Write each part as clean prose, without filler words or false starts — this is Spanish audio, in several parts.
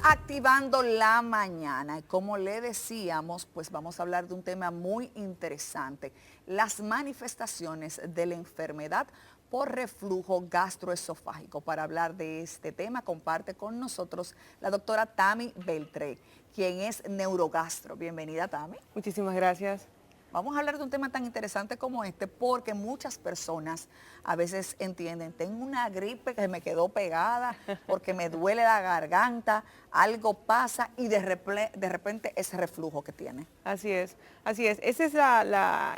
Activando la mañana. Y como le decíamos, pues vamos a hablar de un tema muy interesante. Las manifestaciones de la enfermedad por reflujo gastroesofágico. Para hablar de este tema, comparte con nosotros la doctora Tami Beltré, quien es neurogastro. Bienvenida, Tami. Muchísimas gracias. Vamos a hablar de un tema tan interesante como este porque muchas personas a veces entienden, tengo una gripe que me quedó pegada porque me duele la garganta, algo pasa y de repente es reflujo que tiene. Así es, así es. Ese es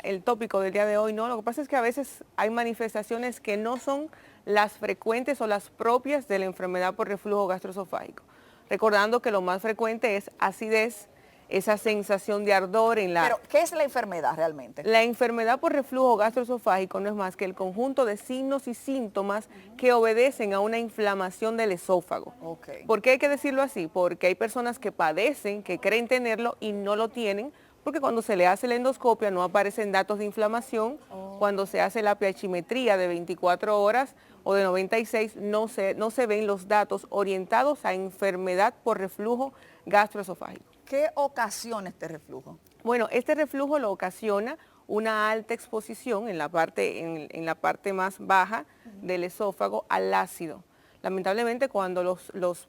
el tópico del día de hoy, ¿no? Lo que pasa es que a veces hay manifestaciones que no son las frecuentes o las propias de la enfermedad por reflujo gastroesofágico. Recordando que lo más frecuente es acidez, esa sensación de ardor en la... Pero, ¿qué es la enfermedad realmente? La enfermedad por reflujo gastroesofágico no es más que el conjunto de signos y síntomas que obedecen a una inflamación del esófago. Okay. ¿Por qué hay que decirlo así? Porque hay personas que padecen, que creen tenerlo y no lo tienen, porque cuando se le hace la endoscopia no aparecen datos de inflamación, cuando se hace la pH-metría de 24 horas o de 96 no se ven los datos orientados a enfermedad por reflujo gastroesofágico. ¿Qué ocasiona este reflujo? Bueno, este reflujo lo ocasiona una alta exposición en la parte más baja del esófago al ácido. Lamentablemente, cuando los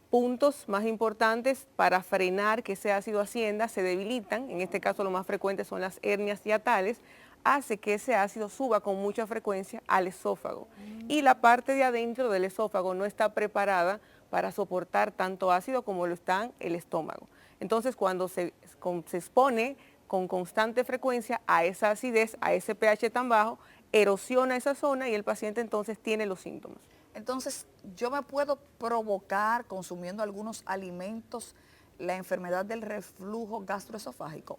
puntos más importantes para frenar que ese ácido ascienda se debilitan, en este caso lo más frecuente son las hernias hiatales, hace que ese ácido suba con mucha frecuencia al esófago. Y la parte de adentro del esófago no está preparada para soportar tanto ácido como lo está el estómago. Entonces, cuando se expone con constante frecuencia a esa acidez, a ese pH tan bajo, erosiona esa zona y el paciente entonces tiene los síntomas. Entonces, ¿yo me puedo provocar consumiendo algunos alimentos la enfermedad del reflujo gastroesofágico?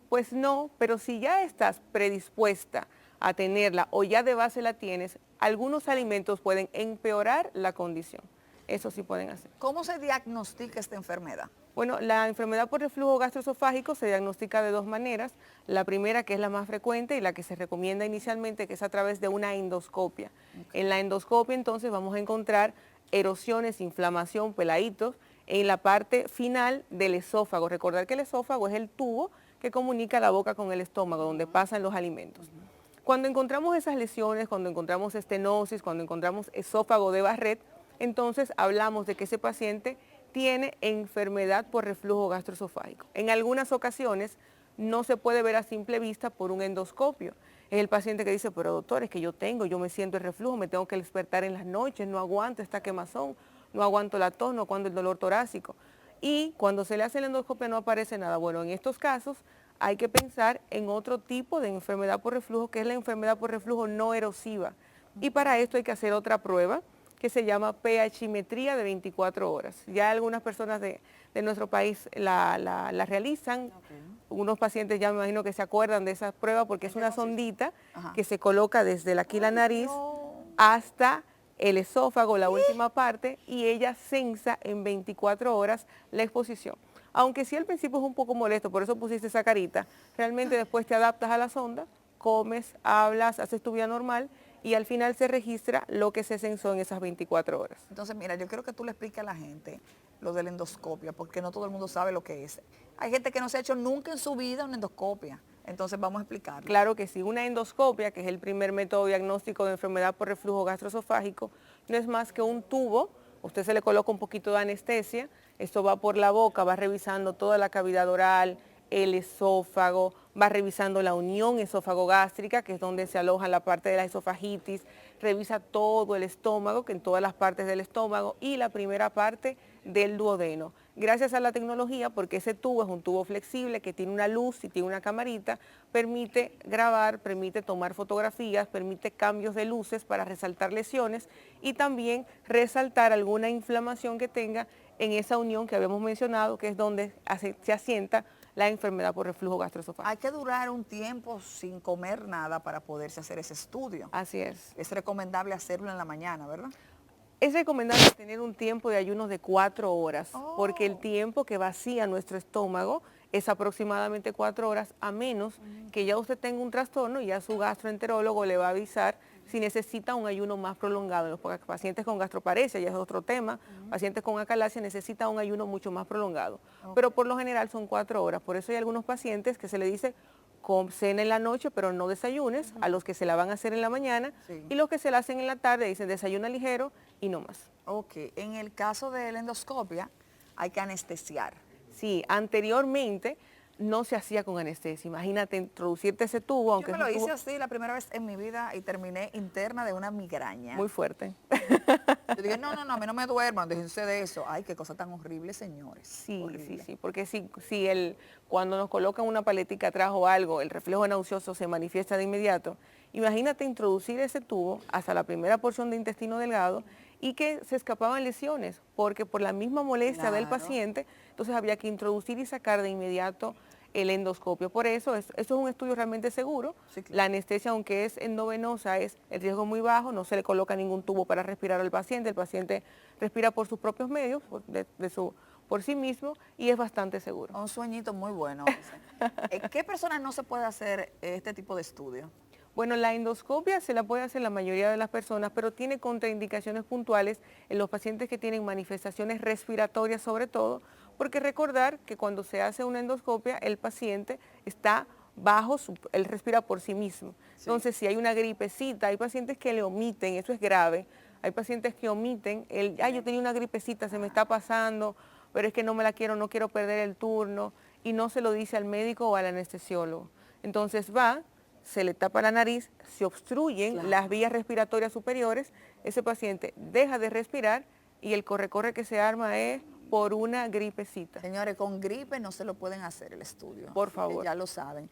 Pues no, pero si ya estás predispuesta a tenerla o ya de base la tienes, algunos alimentos pueden empeorar la condición. Eso sí pueden hacer. ¿Cómo se diagnostica esta enfermedad? Bueno, la enfermedad por reflujo gastroesofágico se diagnostica de dos maneras. La primera, que es la más frecuente y la que se recomienda inicialmente, que es a través de una endoscopia. Okay. En la endoscopia entonces vamos a encontrar erosiones, inflamación, peladitos en la parte final del esófago. Recordar que el esófago es el tubo que comunica la boca con el estómago, donde pasan los alimentos. Cuando encontramos esas lesiones, cuando encontramos estenosis, cuando encontramos esófago de Barrett, entonces hablamos de que ese paciente tiene enfermedad por reflujo gastroesofágico. En algunas ocasiones no se puede ver a simple vista por un endoscopio. Es el paciente que dice, pero doctor, es que yo me siento el reflujo, me tengo que despertar en las noches, no aguanto esta quemazón, no aguanto la tos, no aguanto el dolor torácico. Y cuando se le hace la endoscopia no aparece nada. Bueno, en estos casos hay que pensar en otro tipo de enfermedad por reflujo, que es la enfermedad por reflujo no erosiva. Y para esto hay que hacer otra prueba, que se llama pH-metría de 24 horas. Ya algunas personas de nuestro país la realizan. Okay. Unos pacientes ya me imagino que se acuerdan de esa prueba porque es una sondita que se coloca desde aquí la nariz hasta el esófago, la última parte, y ella censa en 24 horas la exposición. Aunque sí al principio es un poco molesto, por eso pusiste esa carita, realmente después te adaptas a la sonda, comes, hablas, haces tu vida normal, y al final se registra lo que se censó en esas 24 horas. Entonces, mira, yo quiero que tú le expliques a la gente lo de la endoscopia, porque no todo el mundo sabe lo que es. Hay gente que no se ha hecho nunca en su vida una endoscopia, entonces vamos a explicarlo. Claro que sí, una endoscopia, que es el primer método diagnóstico de enfermedad por reflujo gastroesofágico, no es más que un tubo, usted se le coloca un poquito de anestesia, esto va por la boca, va revisando toda la cavidad oral, el esófago, va revisando la unión esófago-gástrica, que es donde se aloja la parte de la esofagitis, revisa todo el estómago, que en todas las partes del estómago, y la primera parte del duodeno. Gracias a la tecnología, porque ese tubo es un tubo flexible que tiene una luz y tiene una camarita, permite grabar, permite tomar fotografías, permite cambios de luces para resaltar lesiones y también resaltar alguna inflamación que tenga en esa unión que habíamos mencionado, que es donde se asienta la enfermedad por reflujo gastroesofágico. Hay que durar un tiempo sin comer nada para poderse hacer ese estudio. Así es. Es recomendable hacerlo en la mañana, ¿verdad? Es recomendable tener un tiempo de ayunos de 4 horas, porque el tiempo que vacía nuestro estómago es aproximadamente 4 horas, a menos que ya usted tenga un trastorno y ya su gastroenterólogo le va a avisar si necesita un ayuno más prolongado. En los pacientes con gastroparesia, ya es otro tema, pacientes con acalasia necesita un ayuno mucho más prolongado. Pero por lo general son 4 horas. Por eso hay algunos pacientes que se le dice cena en la noche, pero no desayunes, a los que se la van a hacer en la mañana, y los que se la hacen en la tarde dicen desayuna ligero y no más. Ok, en el caso de la endoscopia hay que anestesiar. Sí, anteriormente no se hacía con anestesia. Imagínate introducirte ese tubo, aunque Yo me lo es un hice tubo así la primera vez en mi vida y terminé interna de una migraña. muy fuerte. Yo dije, no, a mí no me duerman, déjense de eso. Ay, qué cosa tan horrible, señores. Sí, Horrible. sí, porque cuando nos colocan una paletica atrás o algo, el reflejo nauseoso se manifiesta de inmediato. Imagínate introducir ese tubo hasta la primera porción de intestino delgado y que se escapaban lesiones, porque por la misma molestia del Claro. paciente, entonces había que introducir y sacar de inmediato el endoscopio. Por eso, eso es un estudio realmente seguro. Sí, claro. La anestesia, aunque es endovenosa, es el riesgo muy bajo, no se le coloca ningún tubo para respirar al paciente, el paciente respira por sus propios medios, por sí mismo, y es bastante seguro. Un sueñito muy bueno ese. ¿Qué personas no se puede hacer este tipo de estudio? Bueno, la endoscopia se la puede hacer la mayoría de las personas, pero tiene contraindicaciones puntuales en los pacientes que tienen manifestaciones respiratorias sobre todo, porque recordar que cuando se hace una endoscopia el paciente está él respira por sí mismo. Sí. Entonces, si hay una gripecita, hay pacientes que le omiten, eso es grave. Hay pacientes que omiten, yo tenía una gripecita, se me está pasando, pero es que no me la quiero, no quiero perder el turno, y no se lo dice al médico o al anestesiólogo. Entonces se le tapa la nariz, se obstruyen las vías respiratorias superiores, ese paciente deja de respirar y el corre-corre que se arma es por una gripecita. Señores, con gripe no se lo pueden hacer el estudio. Por favor. Ya lo saben.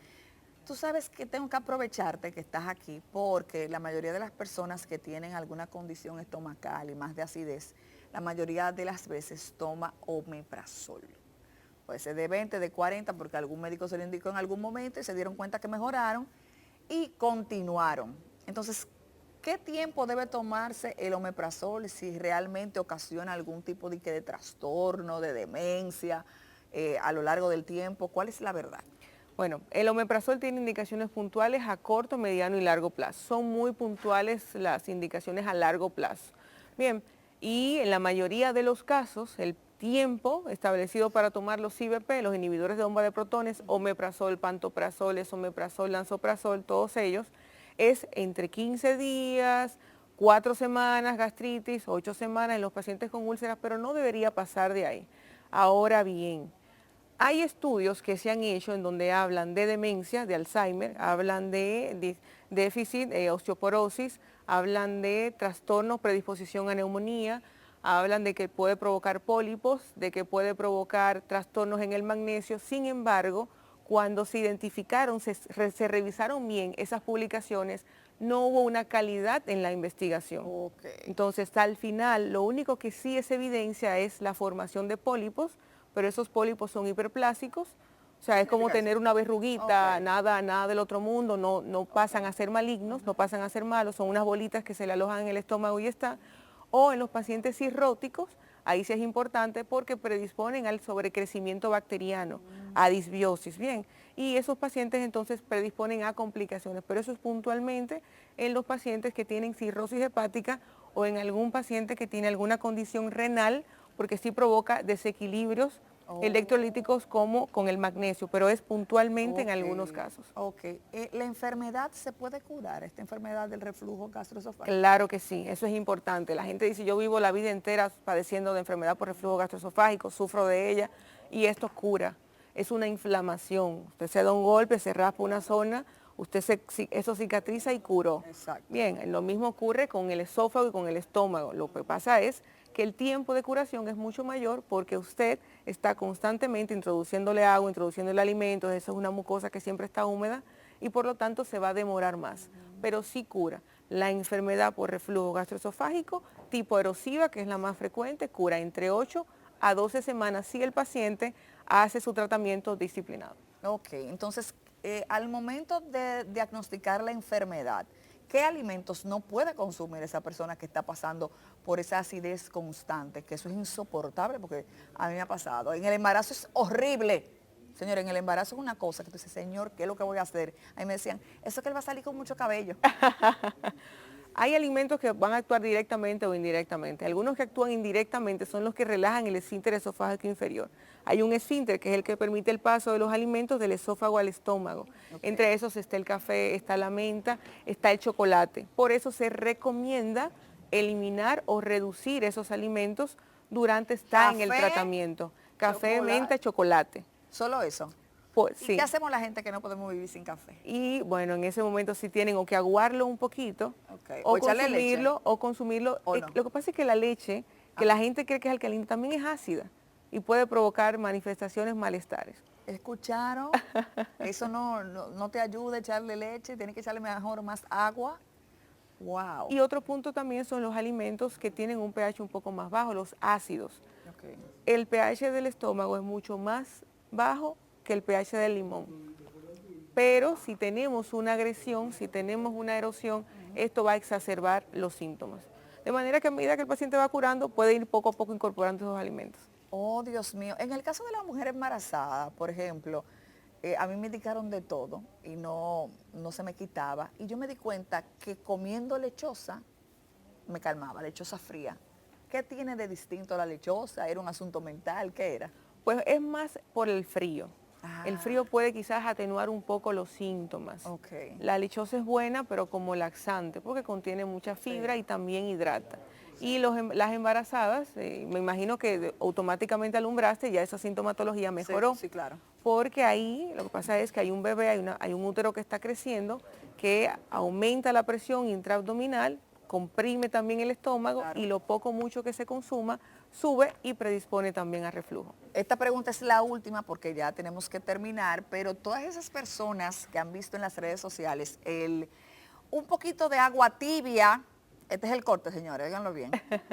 Tú sabes que tengo que aprovecharte que estás aquí porque la mayoría de las personas que tienen alguna condición estomacal y más de acidez, la mayoría de las veces toma omeprazol. Puede ser de 20, de 40, porque algún médico se lo indicó en algún momento y se dieron cuenta que mejoraron y continuaron. Entonces, ¿qué tiempo debe tomarse el omeprazol si realmente ocasiona algún tipo de trastorno, de demencia a lo largo del tiempo? ¿Cuál es la verdad? Bueno, el omeprazol tiene indicaciones puntuales a corto, mediano y largo plazo. Son muy puntuales las indicaciones a largo plazo. Bien, y en la mayoría de los casos, el tiempo establecido para tomar los CBP, los inhibidores de bomba de protones, omeprazol, pantoprazol, esomeprazol, lansoprazol, todos ellos, es entre 15 días, 4 semanas, gastritis, 8 semanas en los pacientes con úlceras, pero no debería pasar de ahí. Ahora bien, hay estudios que se han hecho en donde hablan de demencia, de Alzheimer, hablan de déficit, osteoporosis, hablan de trastornos, predisposición a neumonía, hablan de que puede provocar pólipos, de que puede provocar trastornos en el magnesio. Sin embargo, cuando se identificaron, se revisaron bien esas publicaciones, no hubo una calidad en la investigación. Entonces, al final, lo único que sí es evidencia es la formación de pólipos, pero esos pólipos son hiperplásicos, o sea, es como tener una verruguita, nada del otro mundo, no pasan a ser malignos, no pasan a ser malos, son unas bolitas que se le alojan en el estómago y está. O en los pacientes cirróticos, ahí sí es importante porque predisponen al sobrecrecimiento bacteriano, a disbiosis, bien, y esos pacientes entonces predisponen a complicaciones, pero eso es puntualmente en los pacientes que tienen cirrosis hepática o en algún paciente que tiene alguna condición renal, porque sí provoca desequilibrios electrolíticos como con el magnesio, pero es puntualmente en algunos casos. ¿La enfermedad se puede curar, esta enfermedad del reflujo gastroesofágico? Claro que sí, eso es importante. La gente dice, yo vivo la vida entera padeciendo de enfermedad por reflujo gastroesofágico, sufro de ella, y esto cura. Es una inflamación. Usted se da un golpe, se raspa una zona, eso cicatriza y curó. Exacto. Bien, lo mismo ocurre con el esófago y con el estómago. Lo que pasa es que el tiempo de curación es mucho mayor porque usted está constantemente introduciéndole agua, introduciéndole alimentos, eso es una mucosa que siempre está húmeda y por lo tanto se va a demorar más, pero sí cura. La enfermedad por reflujo gastroesofágico tipo erosiva, que es la más frecuente, cura entre 8 a 12 semanas si el paciente hace su tratamiento disciplinado. Entonces, al momento de diagnosticar la enfermedad, ¿qué alimentos no puede consumir esa persona que está pasando por esa acidez constante? Que eso es insoportable porque a mí me ha pasado. En el embarazo es horrible. Señor, en el embarazo es una cosa que tú dices, señor, ¿qué es lo que voy a hacer? A mí me decían, eso es que él va a salir con mucho cabello. Hay alimentos que van a actuar directamente o indirectamente. Algunos que actúan indirectamente son los que relajan el esfínter esofágico inferior. Hay un esfínter que es el que permite el paso de los alimentos del esófago al estómago. Okay. Entre esos está el café, está la menta, está el chocolate. Por eso se recomienda eliminar o reducir esos alimentos durante estar en el tratamiento. Café, chocolate. menta, chocolate. ¿Solo eso? Pues, ¿Y sí. qué hacemos la gente que no podemos vivir sin café? Y bueno, en ese momento sí tienen o que aguarlo un poquito, Okay. o echarle leche. consumirlo. ¿O no? Lo que pasa es que la leche, que la gente cree que es alcalina, también es ácida y puede provocar manifestaciones malestares. ¿Escucharon? Eso no te ayuda a echarle leche, tienes que echarle mejor más agua. Wow. Y otro punto también son los alimentos que tienen un pH un poco más bajo, los ácidos. Okay. El pH del estómago es mucho más bajo que el pH del limón. Pero si tenemos una agresión, si tenemos una erosión, esto va a exacerbar los síntomas. De manera que a medida que el paciente va curando, puede ir poco a poco incorporando esos alimentos. Oh, Dios mío. En el caso de la mujer embarazada, por ejemplo, a mí me indicaron de todo y no se me quitaba. Y yo me di cuenta que comiendo lechosa me calmaba, lechosa fría. ¿Qué tiene de distinto la lechosa? ¿Era un asunto mental? ¿Qué era? Pues es más por el frío. Ah. El frío puede quizás atenuar un poco los síntomas. Okay. La lechosa es buena, pero como laxante, porque contiene mucha fibra y también hidrata. Y las embarazadas, me imagino que automáticamente alumbraste, ya esa sintomatología mejoró. Sí, claro. Porque ahí lo que pasa es que hay un bebé, hay un útero que está creciendo, que aumenta la presión intraabdominal, comprime también el estómago, claro, y lo poco mucho que se consuma sube y predispone también a reflujo. Esta pregunta es la última porque ya tenemos que terminar, pero todas esas personas que han visto en las redes sociales un poquito de agua tibia, este es el corte, señores, óiganlo bien,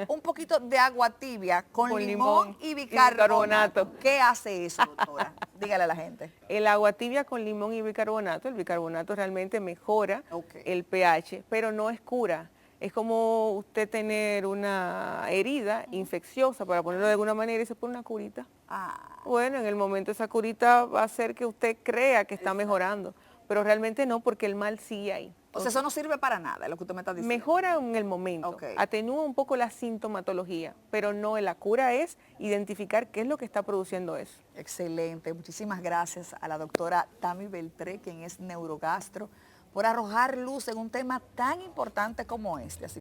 un poquito de agua tibia con limón y bicarbonato. ¿Qué hace eso, doctora? Dígale a la gente. El agua tibia con limón y bicarbonato, el bicarbonato realmente mejora el pH, pero no es cura. Es como usted tener una herida infecciosa, para ponerlo de alguna manera, y se pone una curita. Bueno, en el momento esa curita va a hacer que usted crea que está mejorando, pero realmente no, porque el mal sigue ahí. O sea, eso no sirve para nada, lo que usted me está diciendo. Mejora en el momento, atenúa un poco la sintomatología, pero no, la cura es identificar qué es lo que está produciendo eso. Excelente, muchísimas gracias a la doctora Tami Beltré, quien es neurogastro, por arrojar luz en un tema tan importante como este. Así